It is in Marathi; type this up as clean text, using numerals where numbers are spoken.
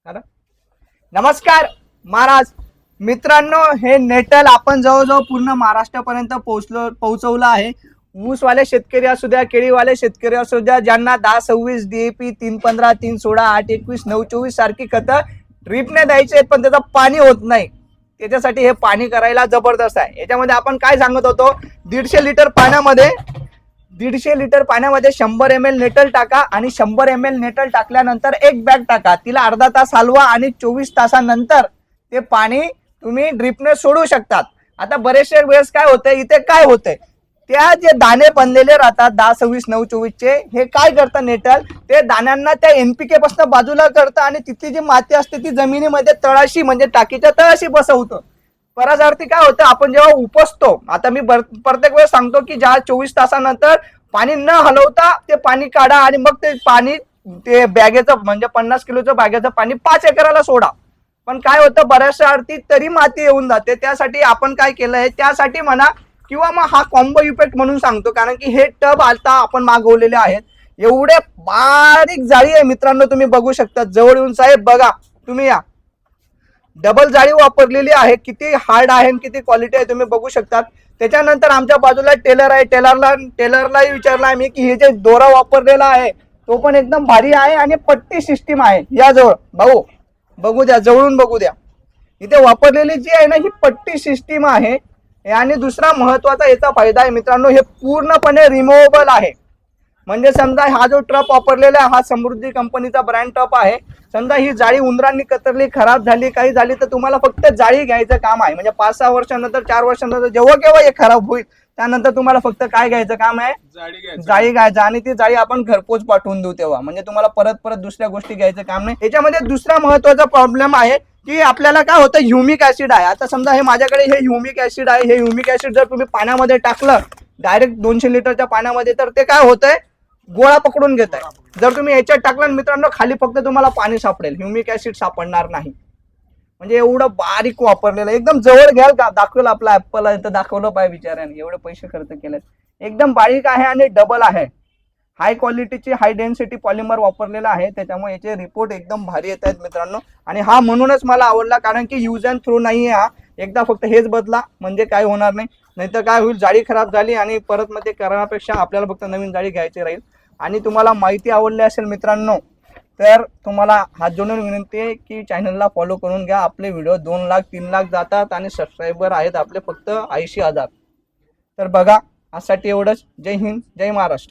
खरं? नमस्कार महाराज मित्रांनो, हे नेटल आपण जवळजवळ पूर्ण महाराष्ट्रापर्यंत पोहोचवलं आहे. ऊसवाले शेतकरी असू द्या, केळीवाले शेतकरी असू द्या, ज्यांना 10-26 DAP 3-15 3-16 8-21 9-24 सारखी खतं ड्रीपने द्यायची आहेत, पण त्याचं पाणी होत नाही. त्याच्यासाठी हे पाणी करायला जबरदस्त आहे. याच्यामध्ये आपण काय सांगत होतो, 150 लिटर पाण्यामध्ये 100 ml नेटल टाका आणि 100 ml नेटल टाकल्यानंतर एक बॅग टाका, तिला अर्धा तास हलवा आणि 24 तासानंतर ते पाणी तुम्ही ड्रिपने सोडू शकतात. आता बरेचसे वेळेस काय होतंय, इथे काय होतंय, त्या जे दाणे बनलेले राहतात 10-26-9-24 चे, हे काय करतं नेटल, ते दाण्यांना त्या NPK पासून बाजूला करतं आणि तिथली जी माती असते ती जमिनीमध्ये तळाशी म्हणजे टाकीच्या तळाशी बसवतं. परत काय होतं, आपण जेव्हा उपसतो, आता मी प्रत्येक वेळेस सांगतो की ज्या 24 तासानंतर पाणी न हलवता ते पाणी काढा आणि मग ते पाणी ते बॅगेचं म्हणजे 50 किलोचं बॅगेचं पाणी 5 एकराला सोडा. पण काय होतं, बऱ्याचशा अर्थी तरी माती येऊन जाते. त्यासाठी आपण काय केलंय, त्यासाठी म्हणा किंवा मग हा कॉम्बो इफेक्ट म्हणून सांगतो, कारण की हे टब आता आपण मागवलेले आहेत. एवढे बारीक जाळी आहे मित्रांनो, तुम्ही बघू शकता. जवळ येऊन साहेब बघा, तुम्ही या, डबल जाळी वापरलेली आहे. किती हार्ड आहे, किती क्वालिटी आहे तुम्ही बघू शकता. त्याच्यानंतर आमच्या बाजूला टेलर आहे, टेलरलाही विचारला मी की हे जे दोरा वापरलेला आहे तो पण एकदम भारी आहे आणि पट्टी सिस्टीम आहे. या जवळ भाऊ बघू द्या, जवळून बघू द्या. इथे वापरलेली जी आहे ना, ही पट्टी सिस्टीम आहे. आणि दुसरा महत्वाचा याचा फायदा आहे मित्रांनो, हे पूर्णपणे रिमूव्हेबल आहे. म्हणजे समजा हा जो ट्रप वापरलेला आहे, हा समृद्धी कंपनीचा ब्रँड ट्रप आहे. समजा ही जाळी उंदरांनी कतरली, खराब झाली, काही झाली, तर तुम्हाला फक्त जाळी घ्यायचं काम आहे. म्हणजे 5-6 वर्षानंतर 4 वर्षानंतर जेव्हा केव्हा हे खराब होईल त्यानंतर तुम्हाला फक्त काय घ्यायचं काम आहे, जाळी घ्यायचं आणि ती जाळी आपण घरपोच पाठवून देऊ तेव्हा. म्हणजे तुम्हाला परत दुसऱ्या गोष्टी घ्यायचं काम नाही. याच्यामध्ये दुसरा महत्वाचा प्रॉब्लेम आहे की आपल्याला काय होतं, ह्युमिक ऍसिड आहे. आता समजा हे माझ्याकडे हे ह्युमिक ऍसिड आहे. हे ह्युमिक ऍसिड जर तुम्ही पाण्यामध्ये टाकलं डायरेक्ट 200 लिटरच्या पाण्यामध्ये, तर ते काय होतंय, गोळा पकडून घेत आहे. जर तुम्ही याच्यात टाकलं मित्रांनो, खाली फक्त तुम्हाला पाणी सापडेल, ह्युमिक ऍसिड सापडणार नाही. म्हणजे एवढं बारीक वापरलेलं, एकदम जवळ घ्याल का, दाखवलं आपला ऍपल आहे तर दाखवलं पाहिजे बिचाऱ्याने, एवढे पैसे खर्च केलेत. एकदम बारीक आहे आणि डबल आहे. हाय क्वालिटीची हाय डेन्सिटी पॉलिमर वापरलेला आहे, त्याच्यामुळे याचे रिपोर्ट एकदम भारी येत आहेत मित्रांनो. आणि हा म्हणूनच मला आवडला, कारण की यूज अँड थ्रो नाही आहे हा. एकदा फक्त हेच बदला म्हणजे काय होणार नाही. नाहीतर काय होईल, जाळी खराब झाली आणि परत मग ते करण्यापेक्षा आपल्याला फक्त नवीन जाळी घ्यायची राहील. आणि तुम्हाला माहिती आवडली असेल मित्रांनो, तर तुम्हाला हात जोडून विनंती आहे की चॅनलला फॉलो करून घ्या. आपले व्हिडिओ 2 लाख 3 लाख जातात आणि सबस्क्रायबर आहेत आपले फक्त 80,000. तर बघा, आजसाठी एवढंच. जय हिंद, जय महाराष्ट्र.